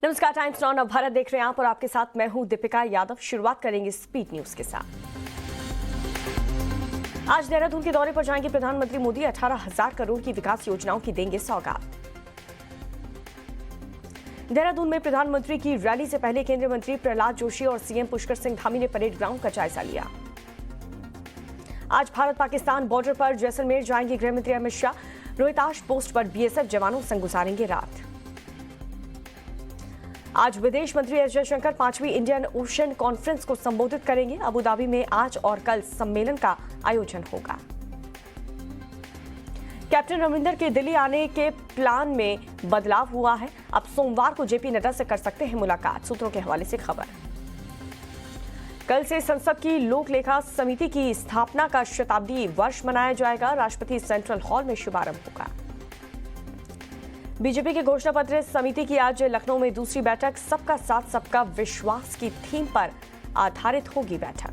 नमस्कार, times now Bharat देख रहे हैं आप और आपके साथ मैं हूं दीपिका यादव। शुरुआत करेंगे स्पीड न्यूज के साथ। आज देहरादून के दौरे पर जाएंगे प्रधानमंत्री मोदी। 18,000 करोड़ की विकास योजनाओं की देंगे सौगात। देहरादून में प्रधानमंत्री की रैली से पहले केंद्रीय मंत्री प्रहलाद जोशी और सीएम पुष्कर सिंह धामी ने परेड ग्राउंड का जायजा लिया। आज भारत पाकिस्तान बॉर्डर पर जैसलमेर जाएंगे गृह मंत्री अमित शाह। रोहताश पोस्ट पर बीएसएफ जवानों संग गुजारेंगे रात। आज विदेश मंत्री एस जयशंकर 5वीं इंडियन ओशन कॉन्फ्रेंस को संबोधित करेंगे। अबुधाबी में आज और कल सम्मेलन का आयोजन होगा। कैप्टन अमरिंदर के दिल्ली आने के प्लान में बदलाव हुआ है। अब सोमवार को जेपी नड्डा से कर सकते हैं मुलाकात, सूत्रों के हवाले से खबर। कल से संसद की लोक लेखा समिति की स्थापना का शताब्दी वर्ष मनाया जाएगा। राष्ट्रपति सेंट्रल हॉल में शुभारंभ होगा। बीजेपी के घोषणा पत्र समिति की आज लखनऊ में दूसरी बैठक। सबका साथ सबका विश्वास की थीम पर आधारित होगी बैठक।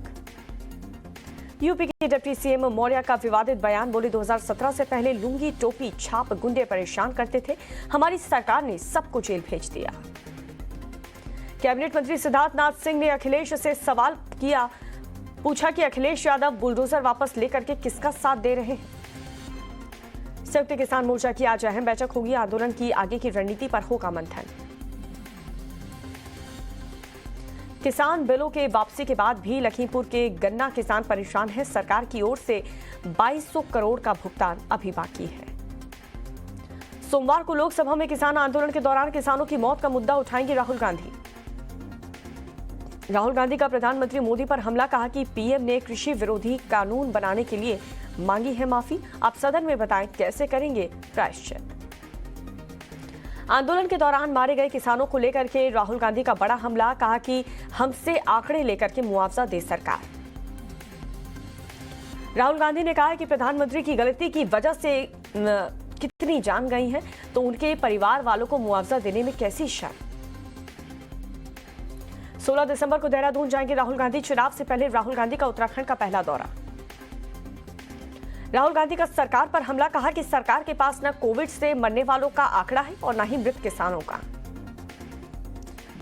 यूपी के डिप्टी सीएम मौर्य का विवादित बयान। बोले 2017 से पहले लुंगी टोपी छाप गुंडे परेशान करते थे, हमारी सरकार ने सबको जेल भेज दिया। कैबिनेट मंत्री सिद्धार्थनाथ सिंह ने अखिलेश से सवाल किया, पूछा कि अखिलेश यादव बुलडोजर वापस लेकर के किसका साथ दे रहे हैं। संयुक्त किसान मोर्चा की आज अहम बैठक होगी। आंदोलन की आगे की रणनीति पर होगा मंथन। किसान बिलों के वापसी के बाद भी लखीमपुर के गन्ना किसान परेशान हैं। सरकार की ओर से 2200 करोड़ का भुगतान अभी बाकी है। सोमवार को लोकसभा में किसान आंदोलन के दौरान किसानों की मौत का मुद्दा उठाएंगे राहुल गांधी। राहुल गांधी का प्रधानमंत्री मोदी पर हमला। कहा कि पीएम ने कृषि विरोधी कानून बनाने के लिए मांगी है माफी। आप सदन में बताएं कैसे करेंगे प्रायश्चित। आंदोलन के दौरान मारे गए किसानों को लेकर के राहुल गांधी का बड़ा हमला। कहा कि हमसे आंकड़े लेकर के मुआवजा दे सरकार। राहुल गांधी ने कहा कि प्रधानमंत्री की गलती की वजह से कितनी जान गई है, तो उनके परिवार वालों को मुआवजा देने में कैसी शर्म। 16 दिसंबर को देहरादून जाएंगे राहुल गांधी। चुनाव से पहले राहुल गांधी का उत्तराखंड का पहला दौरा। राहुल गांधी का सरकार पर हमला। कहा कि सरकार के पास न कोविड से मरने वालों का आंकड़ा है और न ही मृत किसानों का।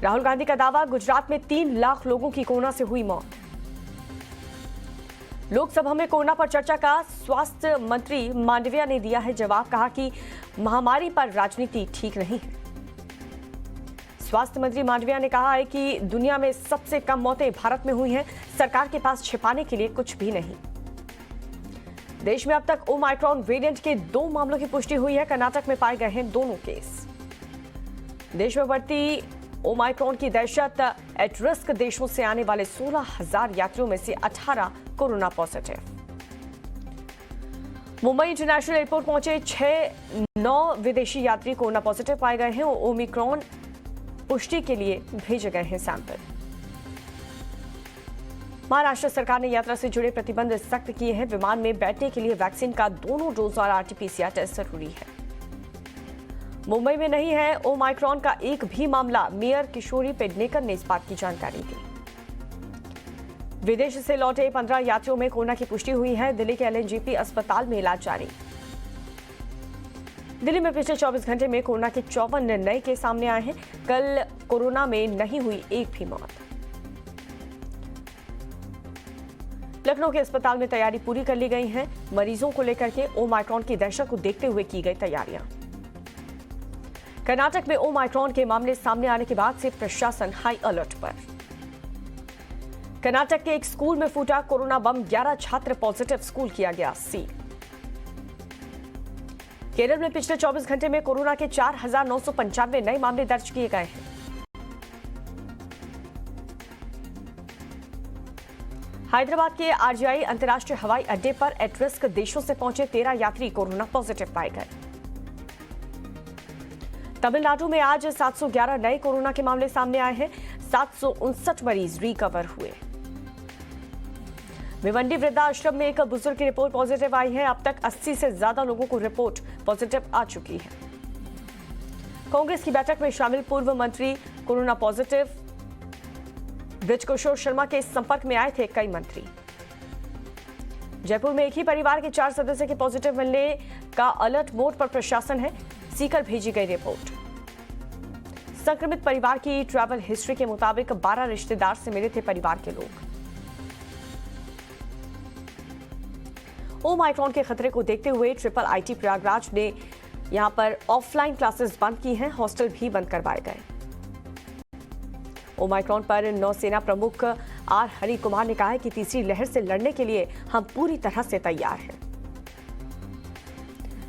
राहुल गांधी का दावा, गुजरात में 3 लाख लोगों की कोरोना से हुई मौत। लोकसभा में कोरोना पर चर्चा का स्वास्थ्य मंत्री मांडविया ने दिया है जवाब। कहा कि महामारी पर राजनीति ठीक नहीं है। स्वास्थ्य मंत्री मांडविया ने कहा है कि दुनिया में सबसे कम मौतें भारत में हुई हैं। सरकार के पास छिपाने के लिए कुछ भी नहीं। देश में अब तक ओमाइक्रॉन वेरिएंट के 2 मामलों की पुष्टि हुई है। कर्नाटक में पाए गए हैं दोनों केस। देश में बढ़ती ओमाइक्रॉन की दहशत। एट रिस्क देशों से आने वाले 16,000 यात्रियों में से 18 corona positive. Mumbai international airport पहुंचे 9 विदेशी यात्री कोरोना पॉजिटिव पाए गए हैं। ओमिक्रॉन पुष्टि के लिए भेजे गए हैं सैंपल। महाराष्ट्र सरकार ने यात्रा से जुड़े प्रतिबंध सख्त किए हैं। विमान में बैठने के लिए वैक्सीन का दोनों डोज और आरटीपीसीआर टेस्ट जरूरी है। मुंबई में नहीं है ओमाइक्रॉन का एक भी मामला। मेयर किशोरी पेडनेकर ने इस बात की जानकारी दी। विदेश से लौटे 15 यात्रियों में कोरोना की पुष्टि हुई है। दिल्ली के एलएनजेपी अस्पताल में इलाज जारी। दिल्ली में पिछले 24 घंटे में कोरोना के 54 नए केस सामने आए हैं। कल कोरोना में नहीं हुई एक भी मौत। लखनऊ के अस्पताल में तैयारी पूरी कर ली गई है। मरीजों को लेकर के ओमाइक्रॉन की दहशत को देखते हुए की गई तैयारियां। कर्नाटक में ओमाइक्रॉन के मामले सामने आने के बाद से प्रशासन हाई अलर्ट पर। कर्नाटक के एक स्कूल में फूटा कोरोना बम। 11 छात्र पॉजिटिव, स्कूल किया गया सील। केरल में पिछले 24 घंटे में कोरोना के 4,995 नए मामले दर्ज किए गए हैं। हैदराबाद के आरजीआई अंतर्राष्ट्रीय हवाई अड्डे पर एट रिस्क देशों से पहुंचे 13 यात्री कोरोना पॉजिटिव पाए गए। तमिलनाडु में आज 711 नए कोरोना के मामले सामने आए हैं। 759 मरीज रिकवर हुए। भिवंडी वृद्धाश्रम में एक बुजुर्ग की रिपोर्ट पॉजिटिव आई है। अब तक 80 से ज्यादा लोगों को रिपोर्ट पॉजिटिव आ चुकी है। कांग्रेस की बैठक में शामिल पूर्व मंत्री कोरोना पॉजिटिव। बृजकिशोर शर्मा के संपर्क में आए थे कई मंत्री। जयपुर में एक ही परिवार के 4 सदस्य के पॉजिटिव मिलने का अलर्ट मोड पर प्रशासन है। सीकर भेजी गई रिपोर्ट। संक्रमित परिवार की ट्रैवल हिस्ट्री के मुताबिक 12 रिश्तेदार से मिले थे परिवार के लोग। ओमाइक्रॉन के खतरे को देखते हुए ट्रिपल आईटी प्रयागराज ने यहां पर ऑफलाइन क्लासेस बंद की हैं, हॉस्टल भी बंद करवाए गए। ओमाइक्रॉन पर नौसेना प्रमुख आर हरि कुमार ने कहा है कि तीसरी लहर से लड़ने के लिए हम पूरी तरह से तैयार हैं।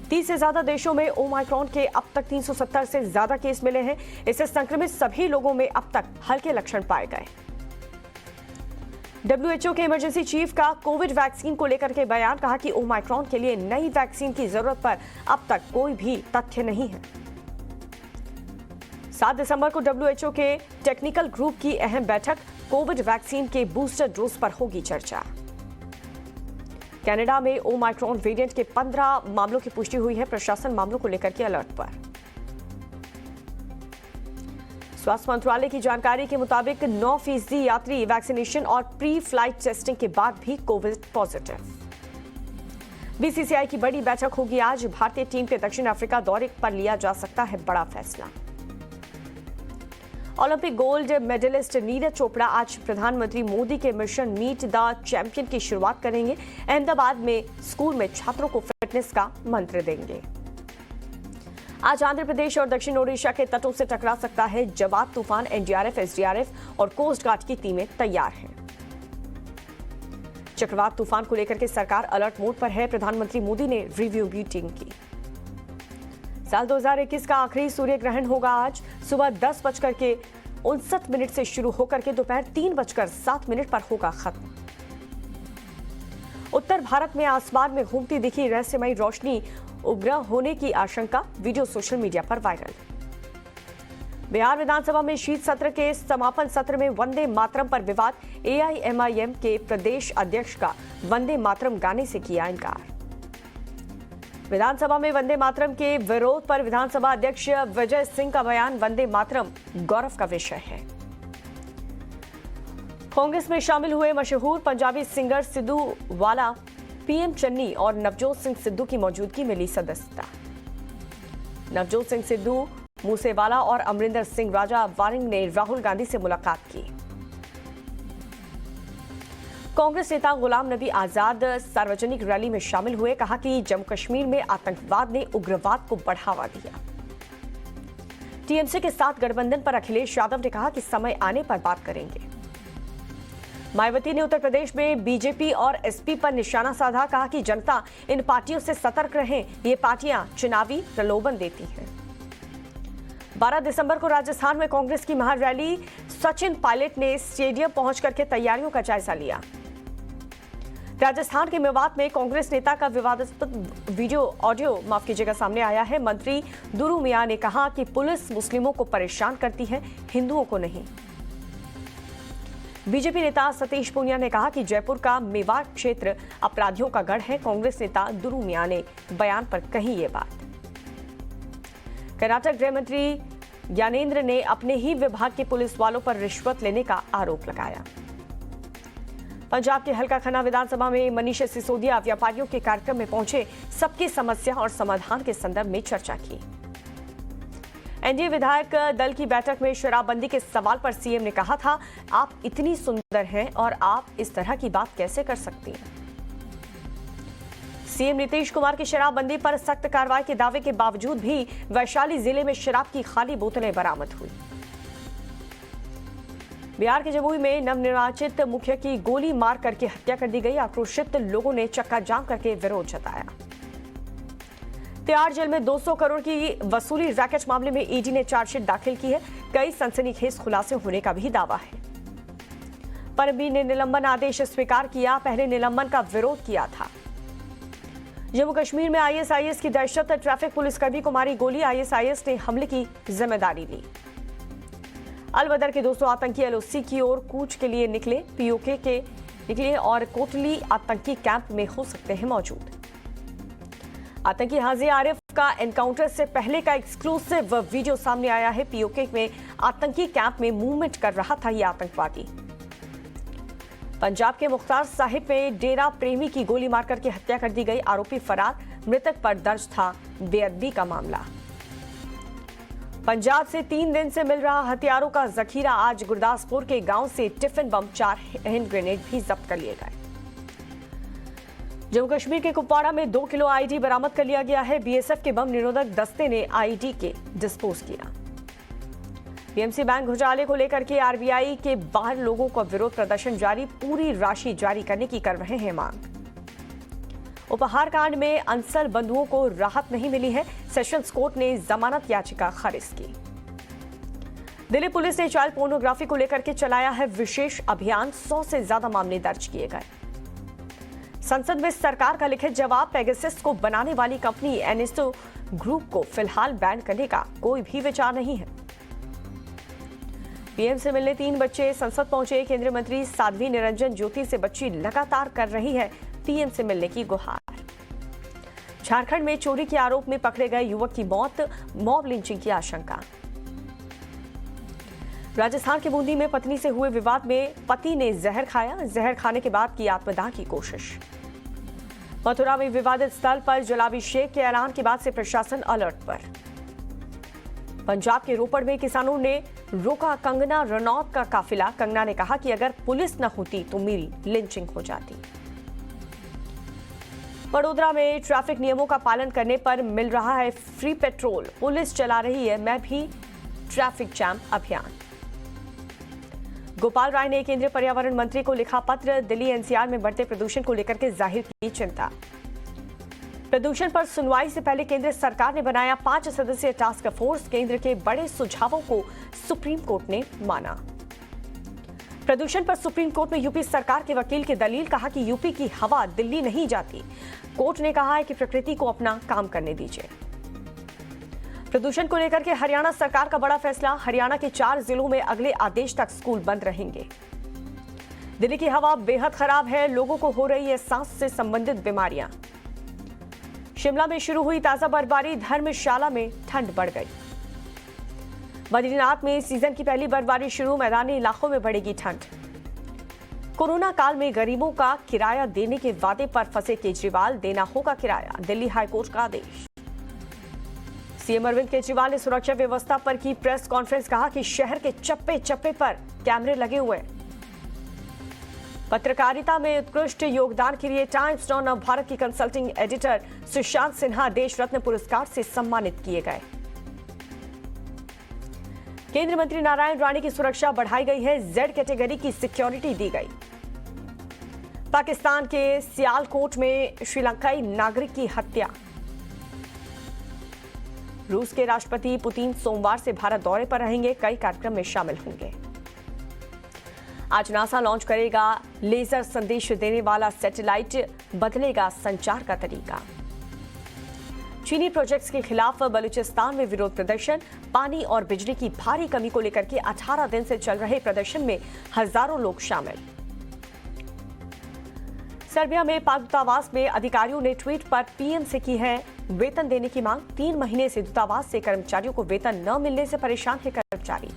30 से ज्यादा देशों में ओमाइक्रॉन के अब तक 370 से ज्यादा केस मिले हैं। इससे संक्रमित सभी लोगों में अब तक हल्के लक्षण पाए गए। WHO के इमरजेंसी चीफ का कोविड वैक्सीन को लेकर के बयान, कहा कि ओमाइक्रॉन के लिए नई वैक्सीन की जरूरत पर अब तक कोई भी तथ्य नहीं है। 7 दिसंबर को WHO के टेक्निकल ग्रुप की अहम बैठक, कोविड वैक्सीन के बूस्टर डोज पर होगी चर्चा। कनाडा में ओमाइक्रॉन वेरिएंट के 15 मामलों की पुष्टि हुई है, प्रशासन मामलों को लेकर के अलर्ट पर। स्वास्थ्य मंत्रालय की जानकारी के मुताबिक 9% यात्री वैक्सीनेशन और प्री फ्लाइट टेस्टिंग के बाद भी कोविड पॉजिटिव। बीसीसीआई की बड़ी बैठक होगी आज, भारतीय टीम के दक्षिण अफ्रीका दौरे पर लिया जा सकता है बड़ा फैसला। Olympic gold medalist Neeraj Chopra आज प्रधानमंत्री मोदी के मिशन मीट द चैंपियन की शुरुआत करेंगे। अहमदाबाद में स्कूल में छात्रों को फिटनेस का मंत्र देंगे। आज आंध्र प्रदेश और दक्षिण ओडिशा के तटों से टकरा सकता है जवाब तूफान। एनडीआरएफ, एसडीआरएफ और कोस्ट गार्ड की टीमें तैयार हैं। चक्रवात तूफान को लेकर के सरकार अलर्ट मोड पर है। प्रधानमंत्री मोदी ने रिव्यू मीटिंग की। साल 2021 का आखिरी सूर्य ग्रहण होगा आज सुबह 10:59 से शुरू होकर के दोपहर 3:07 पर होगा खत्म। उत्तर भारत में आसमान में घूमती दिखी रहस्यमयी रोशनी, उपग्रह होने की आशंका, वीडियो सोशल मीडिया पर वायरल। बिहार विधानसभा में शीत सत्र के समापन सत्र में वंदे मातरम पर विवाद, एआईएमआईएम के प्रदेश अध्यक्ष का वंदे मातरम गाने से किया इनकार। विधानसभा में वंदे मातरम के विरोध पर विधानसभा अध्यक्ष विजय सिंह का बयान, वंदे मातरम गौरव का विषय है। कांग्रेस में शामिल हुए मशहूर पंजाबी सिंगर सिद्धू वाला, पीएम चन्नी और नवजोत सिंह सिद्धू की मौजूदगी में ली सदस्यता। नवजोत सिंह सिद्धू, मूसेवाला और अमरिंदर सिंह राजा वारिंग ने राहुल गांधी से मुलाकात की। कांग्रेस नेता गुलाम नबी आजाद सार्वजनिक रैली में शामिल हुए, कहा कि जम्मू कश्मीर में आतंकवाद ने उग्रवाद को बढ़ावा दिया। टीएमसी के साथ गठबंधन पर अखिलेश यादव ने कहा कि समय आने पर बात करेंगे। मायावती ने उत्तर प्रदेश में बीजेपी और एसपी पर निशाना साधा, कहा कि जनता इन पार्टियों से सतर्क रहें, ये पार्टियां चुनावी प्रलोभन देती हैं। 12 दिसंबर को राजस्थान में कांग्रेस की महारैली, सचिन पायलट ने स्टेडियम पहुंच करके तैयारियों का जायजा लिया। राजस्थान के मेवात में कांग्रेस नेता का विवादास्पद ऑडियो सामने आया है। मंत्री दुरू मियां ने कहा कि पुलिस मुस्लिमों को परेशान करती है, हिंदुओं को नहीं। बीजेपी नेता सतीश पूनिया ने कहा कि जयपुर का मेवात क्षेत्र अपराधियों का गढ़ है। कांग्रेस नेता दुरू मियां ने बयान पर कही ये बात। कर्नाटक गृह मंत्री ज्ञानेंद्र ने अपने ही विभाग के पुलिस वालों पर रिश्वत लेने का आरोप लगाया। पंजाब के हल्का खन्ना विधानसभा में मनीष सिसोदिया व्यापारियों के कार्यक्रम में पहुंचे, सबकी समस्या और समाधान के संदर्भ में चर्चा की। एनडीए विधायक दल की बैठक में शराबबंदी के सवाल पर सीएम ने कहा था, आप इतनी सुंदर हैं और आप इस तरह की बात कैसे कर सकती हैं। सीएम नीतीश कुमार की शराबबंदी पर सख्त कार्रवाई के दावे के बावजूद भी वैशाली जिले में शराब की खाली बोतलें बरामद हुई। बिहार के जमुई में नवनिर्वाचित मुखिया की गोली मार करके हत्या कर दी गई। आक्रोशित लोगों ने चक्का जाम करके विरोध जताया। तिहाड़ जेल में 200 करोड़ की वसूली रैकेट मामले में ईडी ने चार्जशीट दाखिल की है। कई सनसनीखेज खुलासे होने का भी दावा है। परमबीर ने निलंबन आदेश स्वीकार किया, पहले निलंबन का विरोध किया था। जम्मू कश्मीर में आईएसआईएस की दहशत, ट्रैफिक पुलिसकर्मी को मारी गोली, आईएसआईएस ने हमले की जिम्मेदारी ली। अलबदर के 200 आतंकी एलओसी की ओर कूच के लिए निकले, पीओके के निकले और कोटली आतंकी कैंप में हो सकते हैं मौजूद। आतंकी हाजी आरिफ का एनकाउंटर से पहले का एक्सक्लूसिव वीडियो सामने आया है। पीओके में आतंकी कैंप में मूवमेंट कर रहा था यह आतंकवादी। पंजाब के मुख्तार साहिब में डेरा प्रेमी की गोली मारकर के हत्या कर दी गई, आरोपी फरार, मृतक पर दर्ज था बेअदबी का मामला। पंजाब से 3 दिन से मिल रहा हथियारों का जखीरा। आज गुरदासपुर के गांव से टिफिन बम, 4 हैंड ग्रेनेड भी जब्त कर लिए गए। जम्मू कश्मीर के कुपवाड़ा में 2 किलो आईडी बरामद कर लिया गया है। बीएसएफ के बम निरोधक दस्ते ने आईडी के डिस्पोज किया। पीएमसी बैंक घोटाले को लेकर के आरबीआई के बाहर लोगों का विरोध प्रदर्शन जारी। पूरी राशि जारी करने की कर रहे हैं मांग। उपहार कांड में अंसल बंधुओं को राहत नहीं मिली है। सेशंस कोर्ट ने जमानत याचिका खारिज की। दिल्ली पुलिस ने चाइल्ड पोर्नोग्राफी को लेकर के चलाया है विशेष अभियान। 100 से ज्यादा मामले दर्ज किए गए। संसद में सरकार का लिखित जवाब। पेगासस को बनाने वाली कंपनी एनिस्टो ग्रुप को फिलहाल बैन करने का कोई भी विचार नहीं है। पीएम से मिलने 3 बच्चे संसद पहुंचे। केंद्रीय मंत्री साध्वी निरंजन ज्योति से बच्ची लगातार कर रही है पीएम से मिलने की गुहार। झारखंड में चोरी के आरोप में पकड़े गए युवक की मौत, मॉब लिंचिंग की आशंका। राजस्थान के बूंदी में पत्नी से हुए विवाद में पति ने जहर खाया। जहर खाने के बाद की आत्मदाह की कोशिश। मथुरा में विवादित स्थल पर जलाभिषेक के ऐलान के बाद से प्रशासन अलर्ट पर। पंजाब के रोपड़ में किसानों ने रोका कंगना रनौत का काफिला। कंगना ने कहा कि अगर पुलिस न होती तो मेरी लिंचिंग हो जाती। वडोदरा में ट्रैफिक नियमों का पालन करने पर मिल रहा है फ्री पेट्रोल। पुलिस चला रही है मैं भी ट्रैफिक जैम अभियान। गोपाल राय ने केंद्रीय पर्यावरण मंत्री को लिखा पत्र। दिल्ली एनसीआर में बढ़ते प्रदूषण को लेकर के जाहिर की चिंता। प्रदूषण पर सुनवाई से पहले केंद्र सरकार ने बनाया 5 सदस्यीय टास्क फोर्स। केंद्र के बड़े सुझावों को सुप्रीम कोर्ट ने माना। प्रदूषण पर सुप्रीम कोर्ट में यूपी सरकार के वकील की दलील। कहा कि यूपी की हवा दिल्ली नहीं जाती। कोर्ट ने कहा है कि प्रकृति को अपना काम करने दीजिए। प्रदूषण को लेकर के हरियाणा सरकार का बड़ा फैसला। हरियाणा के 4 जिलों में अगले आदेश तक स्कूल बंद रहेंगे। दिल्ली की हवा बेहद खराब है। लोगों को हो रही है सांस से संबंधित बीमारियां। शिमला में शुरू हुई ताजा बर्फबारी। धर्मशाला में ठंड बढ़ गई। बद्रीनाथ में सीजन की पहली बर्फबारी शुरू। मैदानी इलाकों में बढ़ेगी ठंड। कोरोना काल में गरीबों का किराया देने के वादे पर फंसे केजरीवाल। देना होगा किराया, दिल्ली हाईकोर्ट का आदेश। सीएम अरविंद केजरीवाल ने सुरक्षा व्यवस्था पर की प्रेस कॉन्फ्रेंस। कहा कि शहर के चप्पे चप्पे पर कैमरे लगे हुए। पत्रकारिता में उत्कृष्ट योगदान के लिए टाइम्स नाउ नव भारत की कंसल्टिंग एडिटर सुशांत सिन्हा देश रत्न पुरस्कार से सम्मानित किए गए। केंद्रीय मंत्री नारायण राणे की सुरक्षा बढ़ाई गई है। जेड कैटेगरी की सिक्योरिटी दी गई। पाकिस्तान के सियालकोट में श्रीलंकाई नागरिक की हत्या। रूस के राष्ट्रपति पुतिन सोमवार से भारत दौरे पर रहेंगे। कई कार्यक्रम में शामिल होंगे। आज नासा लॉन्च करेगा लेजर संदेश देने वाला सैटेलाइट। बदलेगा संचार का तरीका। चीनी प्रोजेक्ट्स के खिलाफ बलूचिस्तान में विरोध प्रदर्शन। पानी और बिजली की भारी कमी को लेकर के 18 दिन से चल रहे प्रदर्शन में हजारों लोग शामिल। सर्बिया में पाक दूतावास में अधिकारियों ने ट्वीट पर पीएम से की है वेतन देने की मांग। 3 महीने से दूतावास से कर्मचारियों को वेतन न मिलने से परेशान है कर्मचारी।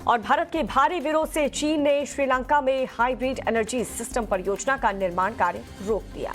और भारत के भारी विरोध से चीन ने श्रीलंका में हाइब्रिड एनर्जी सिस्टम परियोजना का निर्माण कार्य रोक दिया।